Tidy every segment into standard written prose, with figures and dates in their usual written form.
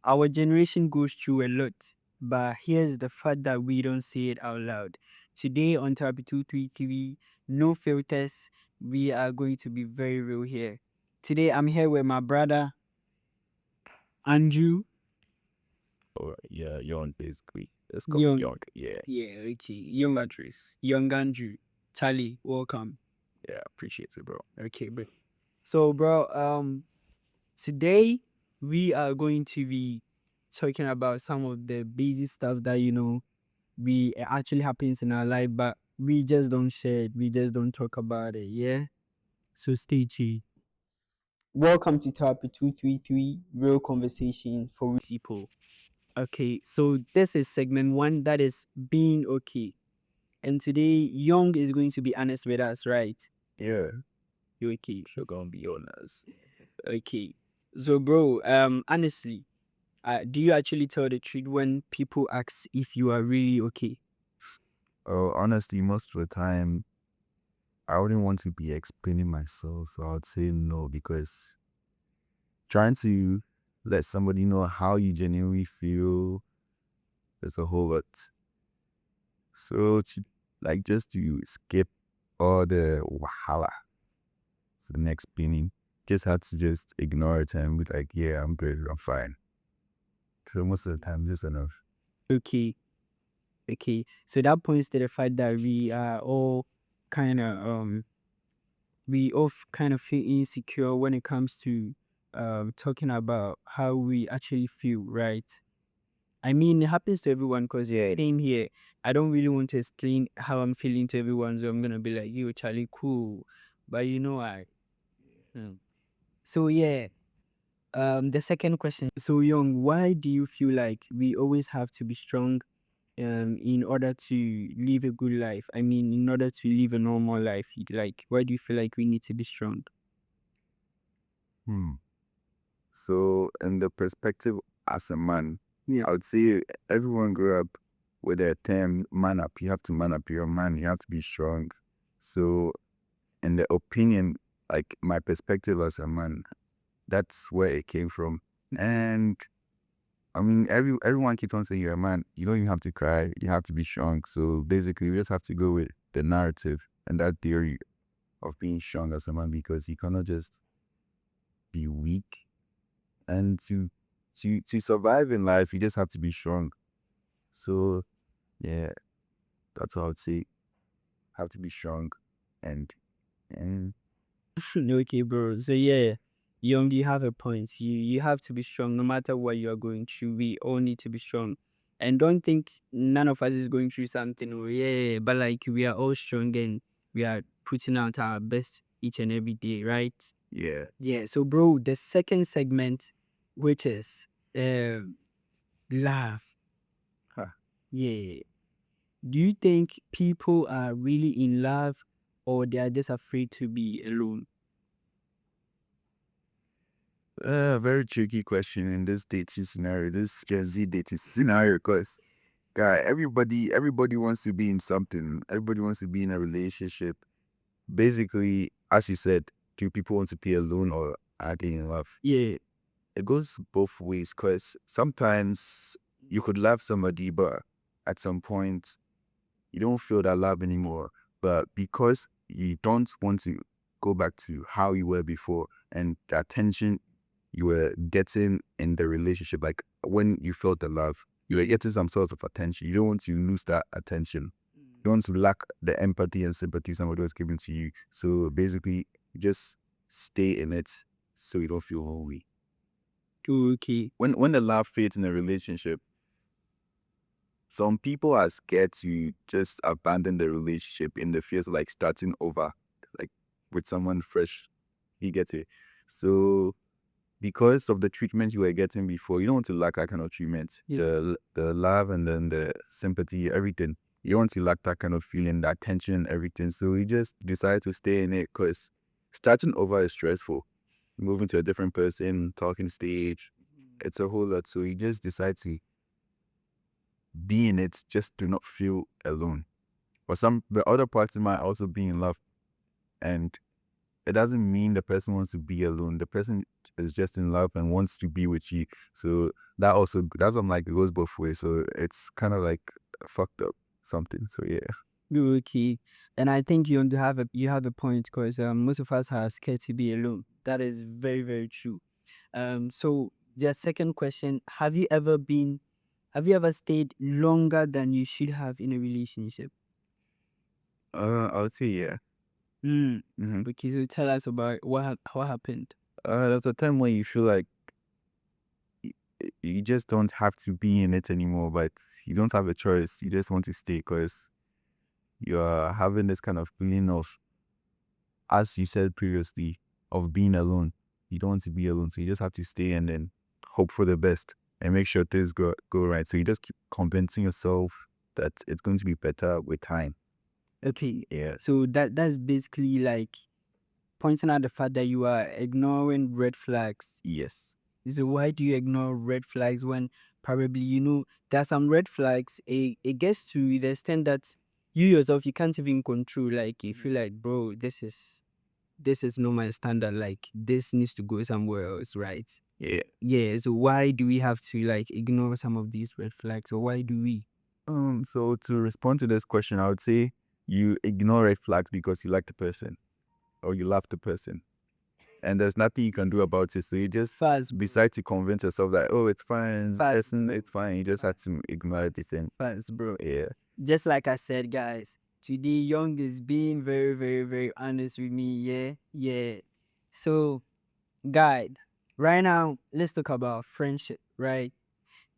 Our generation goes through a lot, but here's the fact that we don't say it out loud. Today on Therapy 233, no filters, we are going to be very real here. Today I'm here with my brother, Andrew. Or yeah, young basically. Let's call me Young. young. Yeah, Yeah, okay. Young Patrice. Young Andrew. Charlie, welcome. yeah, appreciate it, bro. Okay, bro. So, bro, today we are going to be talking about some of the basic stuff that we actually happens in our life, but we just don't share it. We just don't talk about it. Yeah. So stay tuned. Welcome to Therapy 233, real conversation for real people. Okay, so this is segment one, that is being okay. And today, Young is going to be honest with us, right? Yeah, You okay? sure gonna be honest. Okay. So, bro, honestly, do you actually tell the truth when people ask if you are really okay? Oh, honestly, most of the time, I wouldn't want to be explaining myself, so I would say no because trying to let somebody know how you genuinely feel is a whole lot. So, just to skip all the wahala to the next spinning, just had to just ignore it and be like, yeah, I'm good, I'm fine. So most of the time, just enough. Okay. Okay. So that points to the fact that kind of we all kind of feel insecure when it comes to talking about how we actually feel, right? I mean, it happens to everyone because same here. I don't really want to explain how I'm feeling to everyone, so I'm gonna be like, "Yo, Charlie, cool," but mm. So yeah. The second question. So Young, why do you feel like we always have to be strong, in order to live a good life? I mean, in order to live a normal life, like, why do you feel like we need to be strong? Hmm. So, in the perspective as a man, Yeah. I would say everyone grew up with a term man up. You have to man up. You're a man. You have to be strong. So, in the opinion, like my perspective as a man, that's where it came from. And I mean, everyone keeps on saying you're a man. You don't even have to cry. You have to be strong. So basically, we just have to go with the narrative and that theory of being strong as a man because you cannot just be weak. And to survive in life, you just have to be strong. So yeah, that's how I would say. Have to be strong, and and Okay, bro. So yeah, Young, you have a point. You have to be strong no matter what you are going through. We all need to be strong, and don't think none of us is going through something. Oh yeah, but like we are all strong and we are putting out our best each and every day, right? Yeah. Yeah. So, bro, the second segment, which is love. Huh. Yeah. Do you think people are really in love, or they are just afraid to be alone? very tricky question in this dating scenario, this Gen Z dating scenario, because guy, everybody wants to be in something. Everybody wants to be in a relationship. Basically, as you said, do people want to be alone or are they in love? Yeah, it goes both ways because sometimes you could love somebody, but at some point you don't feel that love anymore. But because you don't want to go back to how you were before and the attention you were getting in the relationship, like when you felt the love, you were getting some sort of attention. You don't want to lose that attention. You don't want to lack the empathy and sympathy somebody was giving to you. So basically, you just stay in it so you don't feel lonely. Okay. When the love fades in a relationship, some people are scared to just abandon the relationship in the fears of like starting over, like with someone fresh. You get it? So because of the treatment you were getting before, you don't want to lack that kind of treatment. Yeah. The love and then the sympathy, everything. You don't want to lack that kind of feeling, that tension and everything. So you just decide to stay in it because starting over is stressful. Moving to a different person, talking stage, it's a whole lot. So you just decide to be in it just to not feel alone. But the other party might also be in love, and it doesn't mean the person wants to be alone. The person is just in love and wants to be with you. So that's I'm like it goes both ways. So it's kind of like fucked up something. So yeah. Okay, and I think you have a point because most of us are scared to be alone. That is very very true. So the second question: have you ever stayed longer than you should have in a relationship? I would say yeah. Hmm. Mm-hmm. Okay, so tell us about what happened. There's a time when you feel like y- you just don't have to be in it anymore, but you don't have a choice. You just want to stay because you're having this kind of feeling of, as you said previously, of being alone. You don't want to be alone, so you just have to stay and then hope for the best and make sure things go right. So you just keep convincing yourself that it's going to be better with time. Okay, Yeah. so that's basically like pointing out the fact that you are ignoring red flags. Yes. So why do you ignore red flags when probably there are some red flags? It gets to the extent that you yourself you can't even control. Like you feel like, bro, this is not my standard. Like this needs to go somewhere else, right? Yeah. Yeah. So why do we have to like ignore some of these red flags, or why do we? So to respond to this question, I would say you ignore red flags because you like the person or you love the person. And there's nothing you can do about it. So you just Fast, bro. decide to convince yourself that, oh, it's fine. Fast, bro. It's fine. You just have to ignore it. And Fast, bro. yeah. Just like I said, guys, today Young is being very, very, very honest with me. Yeah, yeah. So, guide, right now, let's talk about friendship, right?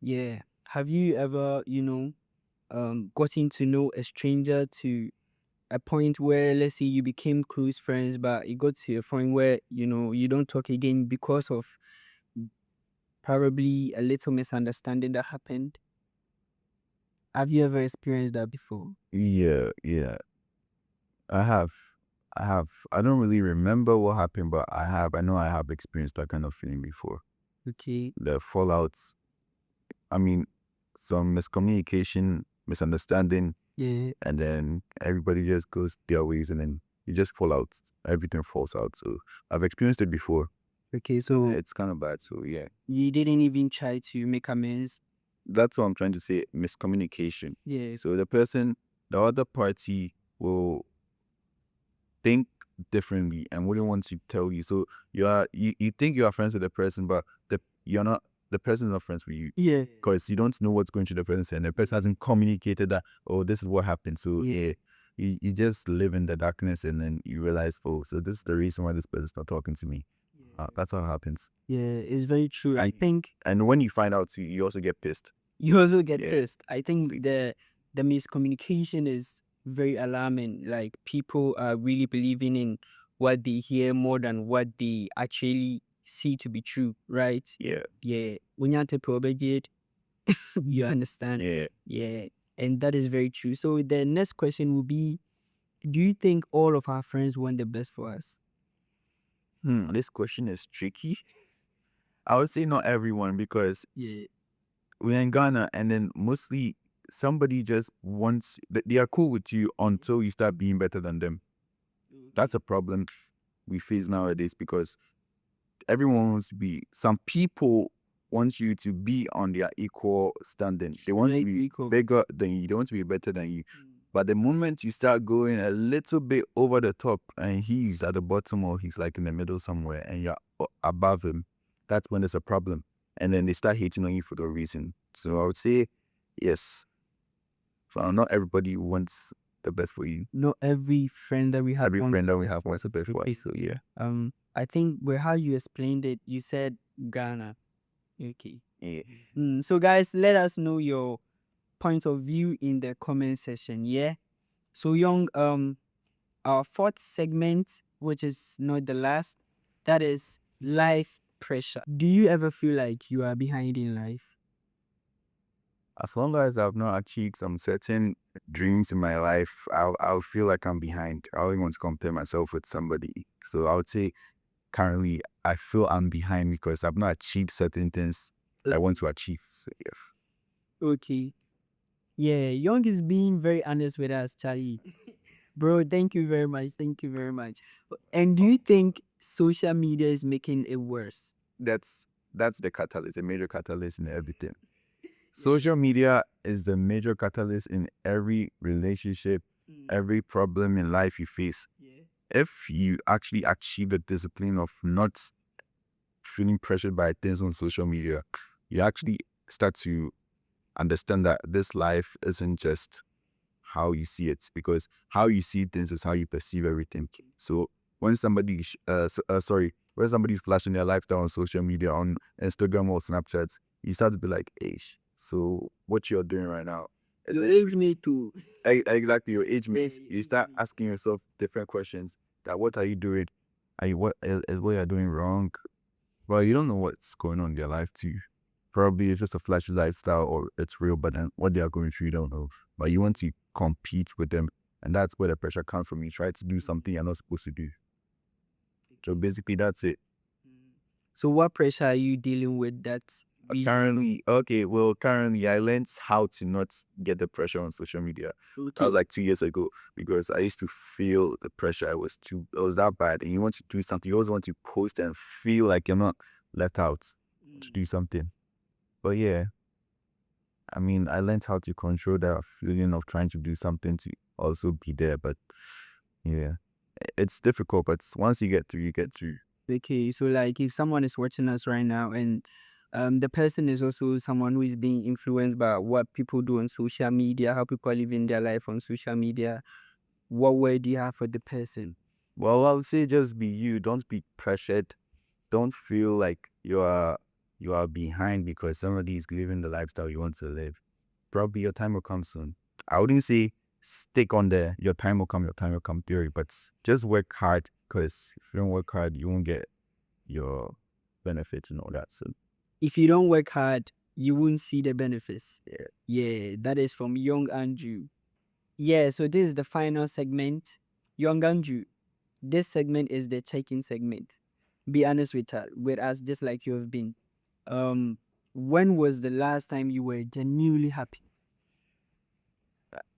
Yeah. Have you ever, gotten to know a stranger to a point where, let's say, you became close friends, but it got to a point where, you don't talk again because of probably a little misunderstanding that happened? Have you ever experienced that before? Yeah. Yeah. I have. I have. I don't really remember what happened, but I have. I know I have experienced that kind of feeling before. Okay. The fallouts. I mean, some miscommunication, misunderstanding, Yeah. and then everybody just goes their ways and then you just fall out. Everything falls out. So I've experienced it before. Okay, so It's kind of bad. So yeah. you didn't even try to make amends. That's what I'm trying to say. Miscommunication. Yeah. So the other party will think differently and wouldn't want to tell you. So you think you are friends with the person, but you're not. The person is not friends with you Yeah. because you don't know what's going through the person, and the person hasn't communicated that. Oh, this is what happened. So yeah, you just live in the darkness, and then you realize, oh, so this is the reason why this person's not talking to me. That's how it happens. Yeah, it's very true. I think And when you find out, you also get pissed. you also get Yeah. pissed. I think Sweet. the miscommunication is very alarming. Like people are really believing in what they hear more than what they actually see to be true, right? Yeah. Yeah. When you it, you understand. Yeah. Yeah. And that is very true. So the next question will be, do you think all of our friends want the best for us? This question is tricky. I would say not everyone because Yeah. we're in Ghana and then mostly somebody just wants they are cool with you until you start being better than them. That's a problem we face nowadays because everyone wants to be some people want you to be on their equal standing. They want to Like be equal. bigger than you, they want to be better than you. But the moment you start going a little bit over the top and he's at the bottom or he's like in the middle somewhere and you're above him, that's when there's a problem. And then they start hating on you for no reason. So I would say, yes. So not everybody wants the best for you. Not every friend that we have Every wants friend that we have wants the best for okay. us. So yeah. I think where how you explained it, you said Ghana. Okay. Yeah. So guys, let us know your point of view in the comment section. Yeah. So Young, our fourth segment, which is not the last, that is life pressure. Do you ever feel like you are behind in life? As long as I've not achieved some certain dreams in my life, I'll feel like I'm behind. I only want to compare myself with somebody. So I would say currently I feel I'm behind because I've not achieved certain things I want to achieve. So yeah. Okay. Yeah, Young is being very honest with us, Charlie. Bro, thank you very much. Thank you very much. And do you think social media is making it worse? that's the catalyst, a major catalyst in everything. Social media is the major catalyst in every relationship, every problem in life you face. If you actually achieve the discipline of not feeling pressured by things on social media, you actually start to understand that this life isn't just how you see it, because how you see things is how you perceive everything. So when when somebody's flashing their lifestyle on social media, on Instagram or Snapchat, you start to be like, hey, so what you're doing right now? Your age mate too. Exactly, your age mates. your You age start mates. asking yourself different questions. That what are you doing? What is what you're doing wrong? Well, you don't know what's going on in their life too. Probably it's just a flashy lifestyle or it's real, but then what they are going through, you don't know. But you want to compete with them. And that's where the pressure comes from. You try to do something you're not supposed to do. So basically, that's it. So what pressure are you dealing with that Currently, I learned how to not get the pressure on social media. That was like 2 years ago, because I used to feel the pressure. It was that bad. And you want to do something, you always want to post and feel like you're not left out to do something. But yeah, I mean, I learned how to control that feeling of trying to do something to also be there. But yeah, it's difficult, but once you get through, you get through. Okay, so like if someone is watching us right now and the person is also someone who is being influenced by what people do on social media, how people are living their life on social media, what word do you have for the person? Well, I would say just be you. Don't be pressured. Don't feel like you are behind because somebody is living the lifestyle you want to live. Probably your time will come soon. I wouldn't say stick on the your time will come theory, but just work hard, because if you don't work hard, you won't get your benefits and all that. So If you don't work hard, you won't see the benefits. yeah. Yeah, that is from Young Andrew. Yeah, so this is the final segment. Young Andrew, this segment is the check-in segment. Be honest with us, just like you have been. When was the last time you were genuinely happy?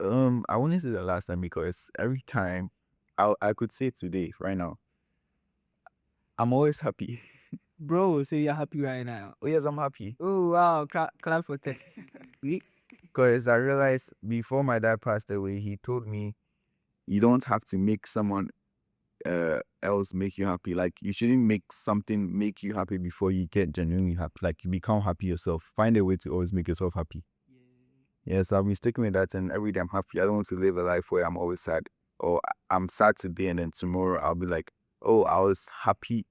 I wouldn't say the last time, because every time I could say today, right now, I'm always happy. Bro, so you're happy right now. Oh yes, I'm happy. Oh wow, clap for tech. Because I realized before my dad passed away, he told me you don't have to make someone else make you happy. Like, you shouldn't make something make you happy before you get genuinely happy. Like, you become happy yourself. Find a way to always make yourself happy. Yes, I've been sticking with that, and every day I'm happy. I don't want to live a life where I'm always sad, or I'm sad today and then tomorrow I'll be like, oh, I was happy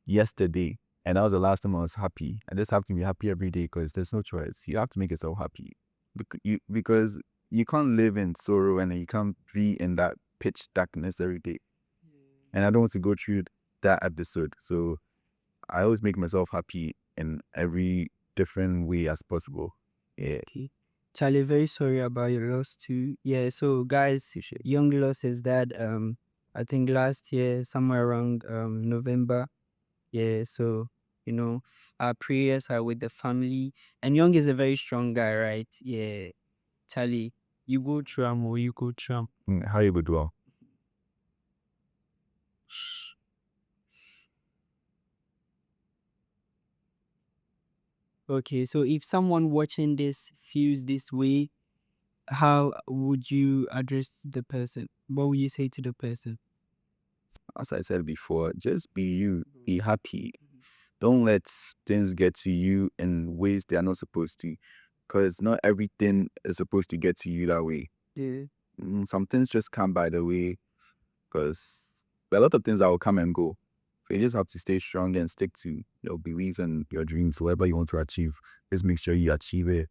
yesterday and that was the last time I was happy. I just have to be happy every day, because there's no choice. You have to make yourself happy, because you can't live in sorrow and you can't be in that pitch darkness every day. And I don't want to go through that episode. So I always make myself happy in every different way as possible. Yeah. Okay. Charlie, very sorry about your loss too. Yeah, so guys, Appreciate it. Young lost his dad I think last year, somewhere around November. Yeah, so our prayers are with the family. And Young is a very strong guy, right? Yeah. Charlie, you go through or you go through. How you would well? Okay, so if someone watching this feels this way, how would you address the person? What would you say to the person? As I said before, just be you, be happy. Don't let things get to you in ways they are not supposed to, because not everything is supposed to get to you that way. Yeah. Some things just come by the way, because there are a lot of things that will come and go. So you just have to stay strong and stick to your beliefs and your dreams, whatever you want to achieve. Just make sure you achieve it,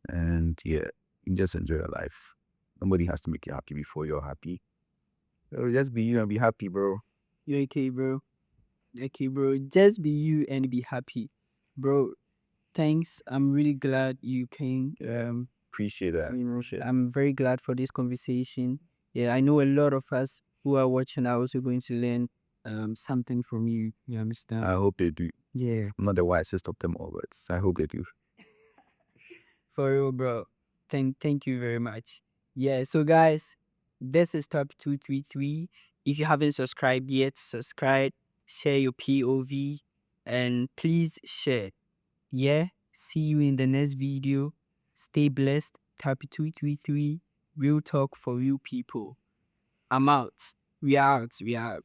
and yeah, you just enjoy your life. Nobody has to make you happy before you're happy. So just be you and be happy, bro. You okay, bro? Okay, bro. Just be you and be happy. Bro, thanks. I'm really glad you came. Appreciate that. I'm very glad for this conversation. Yeah, I know a lot of us who are watching are also going to learn something from you. You understand? I hope they do. Yeah. I'm not the wisest of them all, but I hope they do. For real, bro. Thank you very much. Yeah, so guys, this is top 233. If you haven't subscribed yet, subscribe, share your POV, and please share. Yeah, see you in the next video. Stay blessed. Tappy 233. Real talk for real people. I'm out. We out. We out.